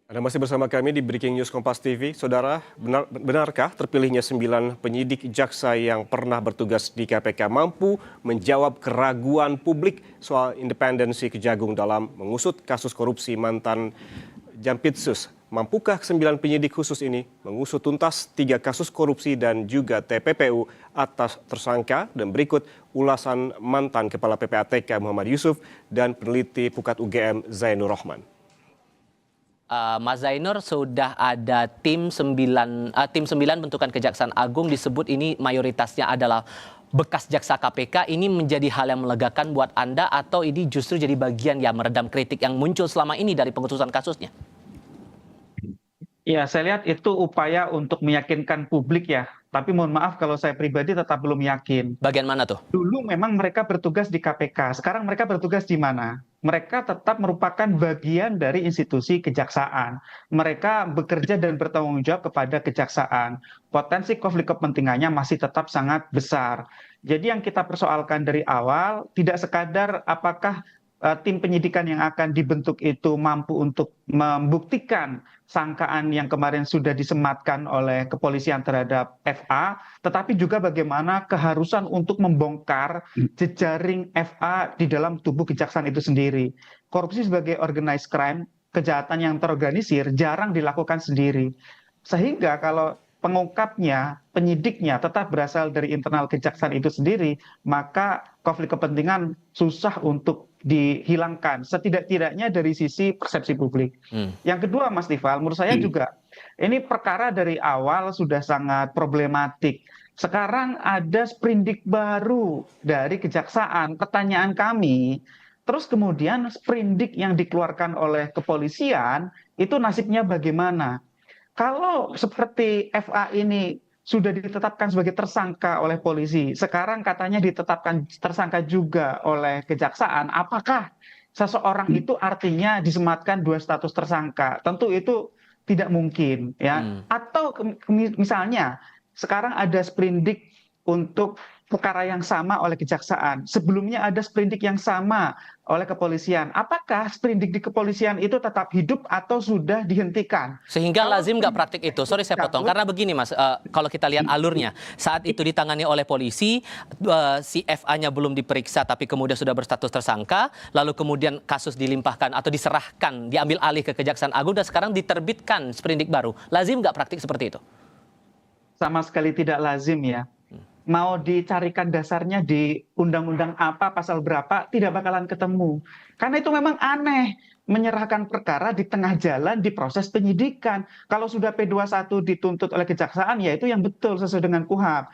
Anda masih bersama kami di Breaking News Kompas TV. Saudara, benarkah terpilihnya 9 penyidik jaksa yang pernah bertugas di KPK mampu menjawab keraguan publik soal independensi Kejagung dalam mengusut kasus korupsi mantan Jampitsus? Mampukah 9 penyidik khusus ini mengusut tuntas 3 kasus korupsi dan juga TPPU atas tersangka? Dan berikut ulasan mantan Kepala PPATK Muhammad Yusuf dan peneliti Pukat UGM Zainur Rohman. Mas Zainur, sudah ada tim 9 bentukan Kejaksaan Agung, disebut ini mayoritasnya adalah bekas jaksa KPK. Ini menjadi hal yang melegakan buat Anda atau ini justru jadi bagian yang meredam kritik yang muncul selama ini dari pengusutan kasusnya? Ya, saya lihat itu upaya untuk meyakinkan publik ya. Tapi mohon maaf kalau saya pribadi tetap belum yakin. Bagian mana tuh? Dulu memang mereka bertugas di KPK, sekarang mereka bertugas di mana? Mereka tetap merupakan bagian dari institusi kejaksaan. Mereka bekerja dan bertanggung jawab kepada kejaksaan. Potensi konflik kepentingannya masih tetap sangat besar. Jadi yang kita persoalkan dari awal tidak sekadar apakah tim penyidikan yang akan dibentuk itu mampu untuk membuktikan sangkaan yang kemarin sudah disematkan oleh kepolisian terhadap FA, tetapi juga bagaimana keharusan untuk membongkar jejaring FA di dalam tubuh kejaksaan itu sendiri. Korupsi sebagai organized crime, kejahatan yang terorganisir, jarang dilakukan sendiri. Sehingga kalau pengungkapnya, penyidiknya tetap berasal dari internal kejaksaan itu sendiri, maka konflik kepentingan susah untuk dihilangkan, setidak-tidaknya dari sisi persepsi publik. Yang kedua, Mas Tifal, menurut saya juga ini perkara dari awal sudah sangat problematik. Sekarang ada sprindik baru dari kejaksaan. Pertanyaan kami, terus kemudian sprindik yang dikeluarkan oleh kepolisian itu nasibnya bagaimana? Kalau seperti FA ini sudah ditetapkan sebagai tersangka oleh polisi, sekarang katanya ditetapkan tersangka juga oleh kejaksaan, apakah seseorang itu artinya disematkan 2 status tersangka? Tentu itu tidak mungkin, ya. Atau misalnya sekarang ada sprindik untuk perkara yang sama oleh kejaksaan. Sebelumnya ada sprindik yang sama oleh kepolisian. Apakah sprindik di kepolisian itu tetap hidup atau sudah dihentikan? Sehingga lazim nggak praktik itu? Sorry saya potong, karena begini Mas, kalau kita lihat alurnya, saat itu ditangani oleh polisi, si FA-nya belum diperiksa tapi kemudian sudah berstatus tersangka, lalu kemudian kasus dilimpahkan atau diserahkan, diambil alih ke Kejaksaan Agung dan sekarang diterbitkan sprindik baru. Lazim nggak praktik seperti itu? Sama sekali tidak lazim ya. Mau dicarikan dasarnya di undang-undang apa, pasal berapa, tidak bakalan ketemu. Karena itu memang aneh, menyerahkan perkara di tengah jalan di proses penyidikan. Kalau sudah P21 dituntut oleh kejaksaan, ya itu yang betul sesuai dengan KUHP.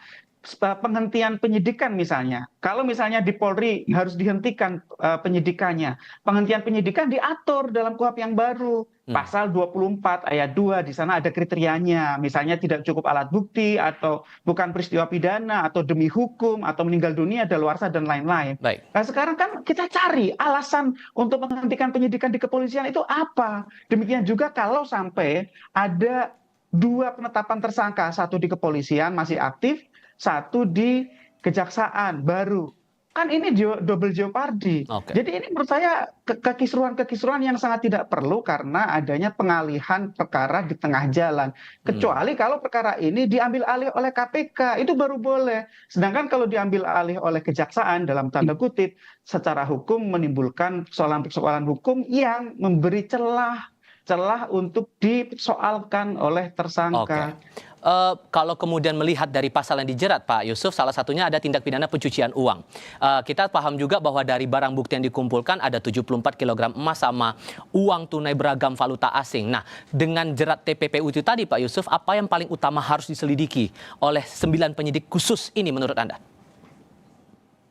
Penghentian penyidikan misalnya, kalau misalnya di Polri harus dihentikan penyidikannya, penghentian penyidikan diatur dalam KUHP yang baru, pasal 24 ayat 2, di sana ada kriterianya, misalnya tidak cukup alat bukti atau bukan peristiwa pidana atau demi hukum atau meninggal dunia, daluarsa dan lain-lain. Nah sekarang kan kita cari alasan untuk menghentikan penyidikan di kepolisian itu apa? Demikian juga kalau sampai ada 2 penetapan tersangka, 1 di kepolisian masih aktif, 1 di kejaksaan baru, kan ini double jeopardy. Jadi ini menurut saya kekisruhan yang sangat tidak perlu karena adanya pengalihan perkara di tengah jalan. Kecuali kalau perkara ini diambil alih oleh KPK, itu baru boleh. Sedangkan kalau diambil alih oleh kejaksaan dalam tanda kutip, secara hukum menimbulkan persoalan hukum yang memberi celah untuk disoalkan oleh tersangka. Kalau kemudian melihat dari pasal yang dijerat Pak Yusuf, salah satunya ada tindak pidana pencucian uang. Kita paham juga bahwa dari barang bukti yang dikumpulkan ada 74 kg emas sama uang tunai beragam valuta asing. Nah, dengan jerat TPPU itu tadi Pak Yusuf, apa yang paling utama harus diselidiki oleh 9 penyidik khusus ini menurut Anda?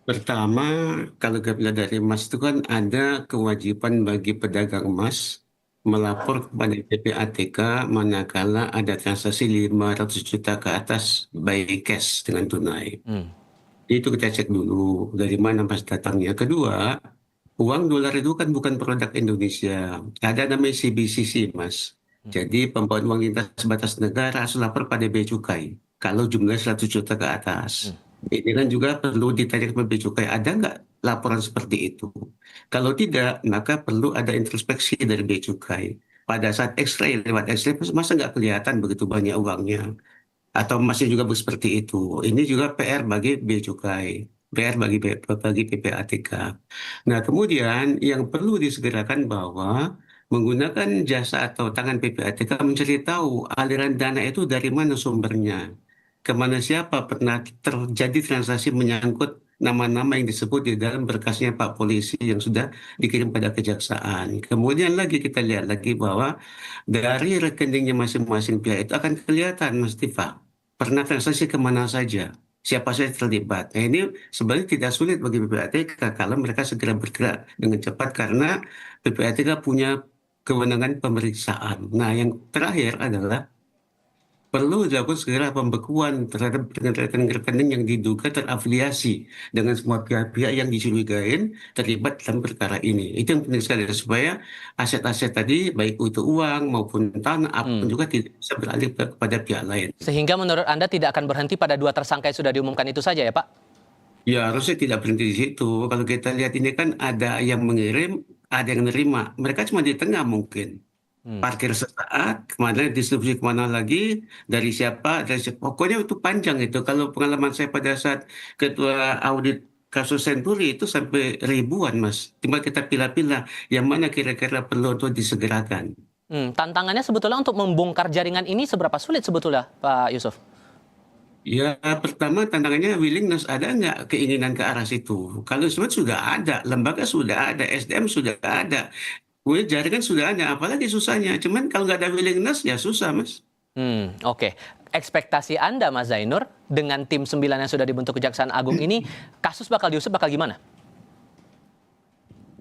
Pertama, kalau kita dari emas itu kan ada kewajiban bagi pedagang emas melapor kepada PPATK manakala ada transaksi 500 juta ke atas by cash dengan tunai. Itu kita cek dulu dari mana emas datangnya. Kedua, uang dolar itu kan bukan produk Indonesia. Ada namanya CBCC, Mas. Jadi pembawaan uang lintas batas negara harus lapor pada Bea Cukai kalau jumlah 100 juta ke atas. Ini kan juga perlu ditanya ke Bea Cukai, ada nggak laporan seperti itu? Kalau tidak, maka perlu ada introspeksi dari Bea Cukai. pada saat X-ray, lewat X-ray masa nggak kelihatan begitu banyak uangnya? Atau masih juga seperti itu? Ini juga PR bagi Bea Cukai, PR bagi PPATK. Nah, kemudian yang perlu disegerakan bahwa menggunakan jasa atau tangan PPATK mencari tahu aliran dana itu dari mana sumbernya, kemana siapa pernah terjadi transaksi menyangkut nama-nama yang disebut di dalam berkasnya Pak Polisi yang sudah dikirim pada kejaksaan. Kemudian lagi kita lihat lagi bahwa dari rekeningnya masing-masing pihak itu akan kelihatan, Mas Tifa, pernah transaksi kemana saja, siapa saja terlibat. Nah, ini sebenarnya tidak sulit bagi PPATK kalau mereka segera bergerak dengan cepat karena PPATK punya kewenangan pemeriksaan. Nah, yang terakhir adalah perlu dilakukan segera pembekuan terhadap rekening-rekening yang diduga terafiliasi dengan semua pihak-pihak yang dicurigain terlibat dalam perkara ini. Itu yang penting sekali supaya aset-aset tadi baik itu uang maupun tanah apapun juga tidak bisa beralih kepada pihak lain. Sehingga menurut Anda tidak akan berhenti pada 2 tersangka yang sudah diumumkan itu saja ya Pak? Ya, harusnya tidak berhenti di situ. Kalau kita lihat ini kan ada yang mengirim, ada yang menerima. Mereka cuma di tengah mungkin. Parkir sesaat, kemana distribusi kemana lagi, dari siapa. Pokoknya itu panjang itu. Kalau pengalaman saya pada saat ketua audit kasus Senturi itu sampai ribuan, Mas. Tinggal kita pilah-pilah yang mana kira-kira perlu untuk disegerakan. Tantangannya sebetulnya untuk membongkar jaringan ini seberapa sulit sebetulnya Pak Yusuf? Ya, pertama tantangannya willingness, ada nggak keinginan ke arah situ. Kalau sebenarnya sudah ada, lembaga sudah ada, SDM sudah ada, jaringan sudah ada, apalagi susahnya. Cuman kalau nggak ada willingness, ya susah, Mas. Oke. Ekspektasi Anda, Mas Zainur, dengan tim 9 yang sudah dibentuk Kejaksaan Agung ini, kasus bakal diusut bakal gimana?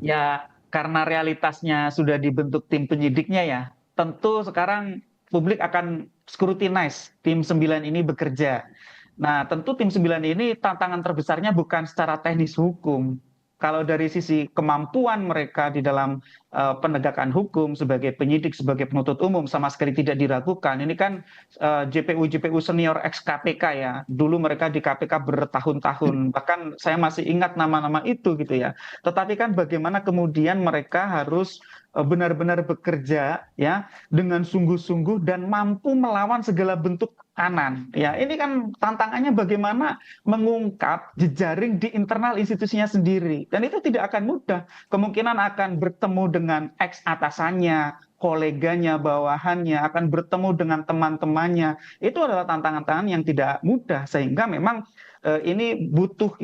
Ya, karena realitasnya sudah dibentuk tim penyidiknya ya, tentu sekarang publik akan scrutinize tim 9 ini bekerja. Nah, tentu tim 9 ini tantangan terbesarnya bukan secara teknis hukum. Kalau dari sisi kemampuan mereka di dalam penegakan hukum sebagai penyidik, sebagai penuntut umum sama sekali tidak diragukan. Ini kan JPU senior ex KPK ya. Dulu mereka di KPK bertahun-tahun. Bahkan saya masih ingat nama-nama itu gitu ya. Tetapi kan bagaimana kemudian mereka harus benar-benar bekerja ya dengan sungguh-sungguh dan mampu melawan segala bentuk kanan. Ya, ini kan tantangannya bagaimana mengungkap jejaring di internal institusinya sendiri. Dan itu tidak akan mudah. Kemungkinan akan bertemu dengan ex atasannya, koleganya, bawahannya, akan bertemu dengan teman-temannya. Itu adalah tantangan-tantangan yang tidak mudah sehingga memang ini butuh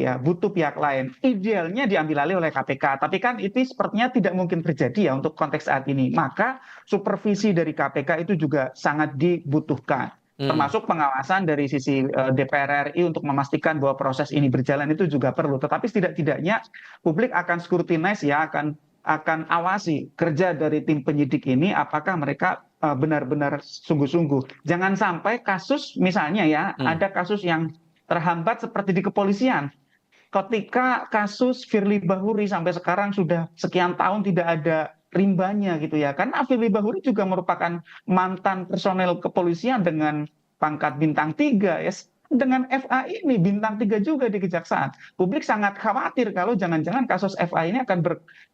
pihak lain. Idealnya diambil alih oleh KPK, tapi kan itu sepertinya tidak mungkin terjadi ya untuk konteks saat ini. Maka supervisi dari KPK itu juga sangat dibutuhkan. Termasuk pengawasan dari sisi DPR RI untuk memastikan bahwa proses ini berjalan itu juga perlu. Tetapi setidak-tidaknya publik akan scrutinize ya, akan awasi kerja dari tim penyidik ini apakah mereka benar-benar sungguh-sungguh. Jangan sampai kasus misalnya ya, ada kasus yang terhambat seperti di kepolisian. Ketika kasus Firly Bahuri sampai sekarang sudah sekian tahun tidak ada rimbanya gitu ya. Karena Firly Bahuri juga merupakan mantan personel kepolisian dengan pangkat bintang 3 ya. Dengan FA ini bintang 3 juga di kejaksaan. Publik sangat khawatir kalau jangan-jangan kasus FA ini akan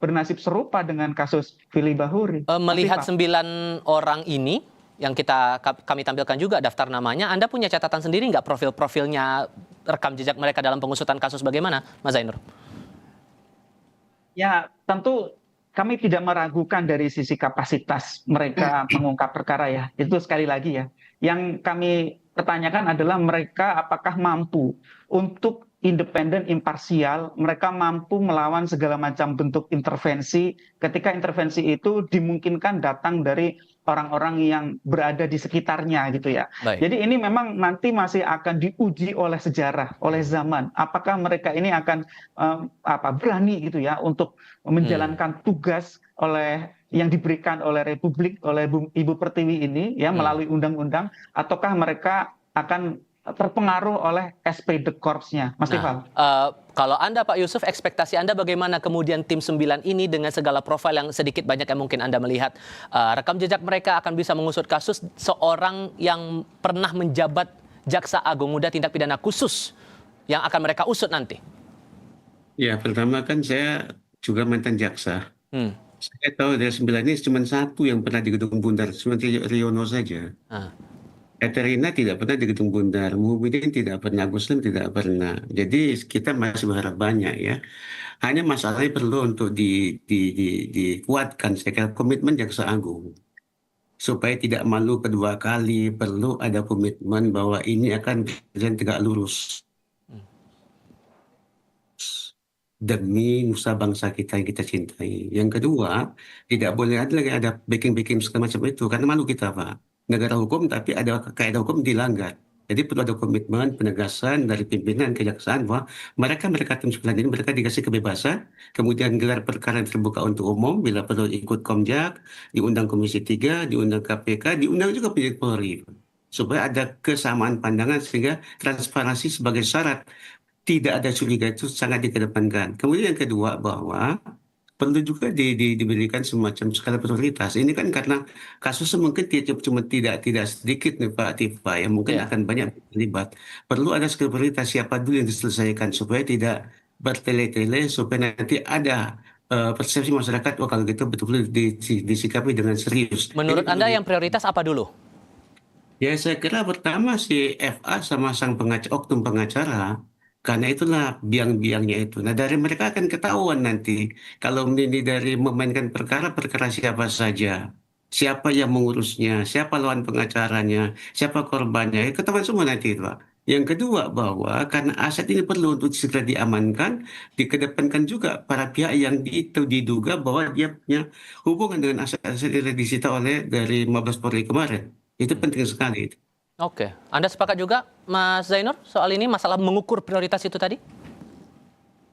bernasib serupa dengan kasus Firly Bahuri. Melihat 9 orang ini yang kami tampilkan juga daftar namanya, Anda punya catatan sendiri nggak profil-profilnya, rekam jejak mereka dalam pengusutan kasus bagaimana, Mas Zainur? Ya, tentu kami tidak meragukan dari sisi kapasitas mereka mengungkap perkara ya. Itu sekali lagi ya. Yang kami pertanyakan adalah mereka apakah mampu untuk independen, imparsial, mereka mampu melawan segala macam bentuk intervensi ketika intervensi itu dimungkinkan datang dari orang-orang yang berada di sekitarnya gitu ya. Baik. Jadi ini memang nanti masih akan diuji oleh sejarah, oleh zaman. Apakah mereka ini akan berani gitu ya untuk menjalankan tugas yang diberikan oleh Republik, oleh Ibu Pertiwi ini ya melalui undang-undang, ataukah mereka akan terpengaruh oleh SPD Korpsnya, Mas Tifal? Kalau Anda Pak Yusuf, ekspektasi Anda bagaimana kemudian tim 9 ini dengan segala profil yang sedikit banyak yang mungkin Anda melihat, rekam jejak mereka akan bisa mengusut kasus seorang yang pernah menjabat Jaksa Agung Muda Tindak Pidana Khusus yang akan mereka usut nanti? Ya, pertama kan saya juga mantan jaksa. Saya tahu dari 9 ini cuma satu yang pernah di Gedung Bundar, cuma Riono saja. Ah, Katerina tidak pernah di Gedung Bundar, Muhyiddin tidak pernah, Gus Lim tidak pernah. Jadi kita masih berharap banyak ya. Hanya masalahnya perlu untuk dikuatkan, saya kira komitmen Jaksa Agung. Supaya tidak malu kedua kali, perlu ada komitmen bahwa ini akan berjalan tegak lurus. Demi nusa bangsa kita yang kita cintai. Yang kedua, tidak boleh ada lagi ada backing-backing segala macam itu, karena malu kita, Pak. Negara hukum, tapi ada kaidah hukum dilanggar. Jadi perlu ada komitmen, penegasan dari pimpinan kejaksaan bahwa mereka tim 9 ini mereka dikasih kebebasan, kemudian gelar perkara yang terbuka untuk umum, bila perlu ikut Komjak, diundang Komisi 3, diundang KPK, diundang juga penyidik Polri. Supaya ada kesamaan pandangan sehingga transparansi sebagai syarat tidak ada curiga itu sangat dikedepankan. Kemudian yang kedua bahwa perlu juga diberikan semacam skala prioritas. Ini kan karena kasusnya mungkin cuma tidak sedikit nih Pak Tifa, yang mungkin ya. akan banyak terlibat. Perlu ada skala prioritas siapa dulu yang diselesaikan supaya tidak bertele-tele, supaya nanti ada persepsi masyarakat, oh kalau gitu betul-betul disikapi dengan serius. Ini Menurut perlu Anda yang prioritas apa dulu? Ya, saya kira pertama si FA sama sang oknum pengacara, karena itulah biang-biangnya itu. Nah, dari mereka akan ketahuan nanti kalau ini dari memainkan perkara siapa saja, siapa yang mengurusnya, siapa lawan pengacaranya, siapa korbannya, ketahuan semua nanti itu, Pak. Yang kedua bahwa karena aset ini perlu untuk segera diamankan, dikedepankan juga para pihak yang itu diduga bahwa dia punya hubungan dengan aset-aset yang disita oleh dari Mabes Polri kemarin. Itu penting sekali. Oke, Anda sepakat juga, Mas Zainur, soal ini masalah mengukur prioritas itu tadi?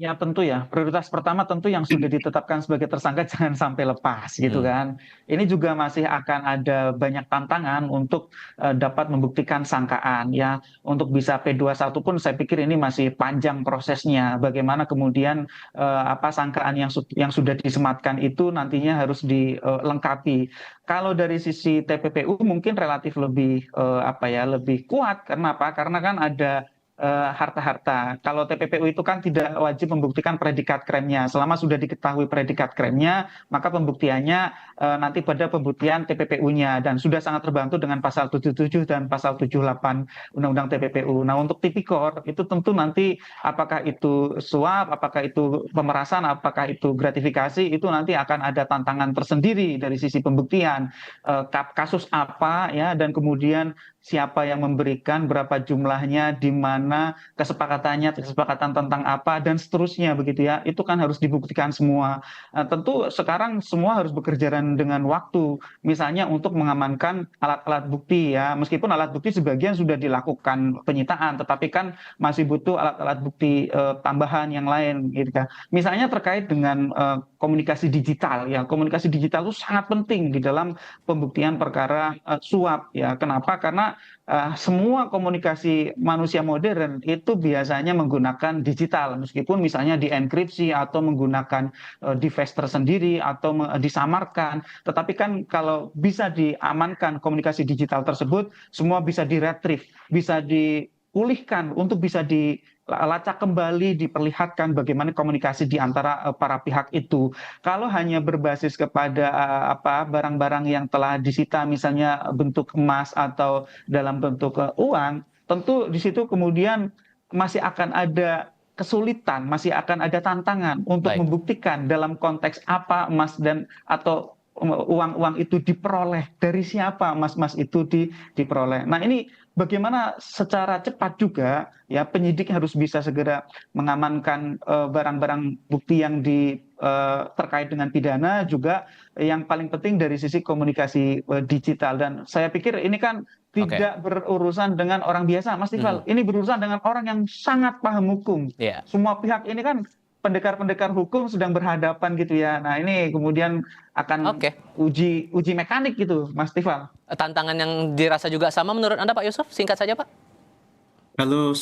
Ya tentu ya, prioritas pertama tentu yang sudah ditetapkan sebagai tersangka jangan sampai lepas gitu Hmm. kan. Ini juga masih akan ada banyak tantangan untuk dapat membuktikan sangkaan ya. Untuk bisa P21 pun saya pikir ini masih panjang prosesnya. Bagaimana kemudian apa sangkaan yang sudah disematkan itu nantinya harus dilengkapi. Kalau dari sisi TPPU mungkin relatif lebih apa ya, lebih kuat. Karena apa? Karena kan ada harta-harta. Kalau TPPU itu kan tidak wajib membuktikan predikat krimnya. Selama sudah diketahui predikat krimnya, maka pembuktiannya nanti pada pembuktian TPPU-nya dan sudah sangat terbantu dengan pasal 77 dan pasal 78 Undang-Undang TPPU. Nah, untuk tipikor itu tentu nanti apakah itu suap, apakah itu pemerasan, apakah itu gratifikasi, itu nanti akan ada tantangan tersendiri dari sisi pembuktian. Kasus apa ya, dan kemudian siapa yang memberikan, berapa jumlahnya, di mana kesepakatan tentang apa, dan seterusnya begitu ya. Itu kan harus dibuktikan semua. Tentu sekarang semua harus bekerja dengan waktu. Misalnya untuk mengamankan alat-alat bukti ya, meskipun alat bukti sebagian sudah dilakukan penyitaan, tetapi kan masih butuh alat-alat bukti tambahan yang lain gitu kan. Misalnya terkait dengan komunikasi digital ya, komunikasi digital itu sangat penting di dalam pembuktian perkara suap ya. Kenapa? Karena semua komunikasi manusia modern itu biasanya menggunakan digital, meskipun misalnya dienkripsi atau menggunakan device tersendiri atau disamarkan. Tetapi kan kalau bisa diamankan komunikasi digital tersebut, semua bisa diretrieve, bisa dipulihkan untuk bisa dilacak kembali, diperlihatkan bagaimana komunikasi di antara para pihak itu. Kalau hanya berbasis kepada apa barang-barang yang telah disita, misalnya bentuk emas atau dalam bentuk uang, tentu di situ kemudian masih akan ada kesulitan, masih akan ada tantangan untuk Baik. membuktikan dalam konteks apa emas dan atau uang-uang itu diperoleh, dari siapa emas-emas itu diperoleh. Nah, ini bagaimana secara cepat juga ya penyidik harus bisa segera mengamankan barang-barang bukti yang terkait dengan pidana, juga yang paling penting dari sisi komunikasi digital. Dan saya pikir ini kan Oke. tidak berurusan dengan orang biasa, Mas Tifal. Mhm. Ini berurusan dengan orang yang sangat paham hukum. Iya. Semua pihak ini kan pendekar-pendekar hukum sedang berhadapan gitu ya. Nah, ini kemudian akan Oke. uji mekanik gitu, Mas Tifal. Tantangan yang dirasa juga sama menurut Anda, Pak Yusuf? Singkat saja, Pak. Kalau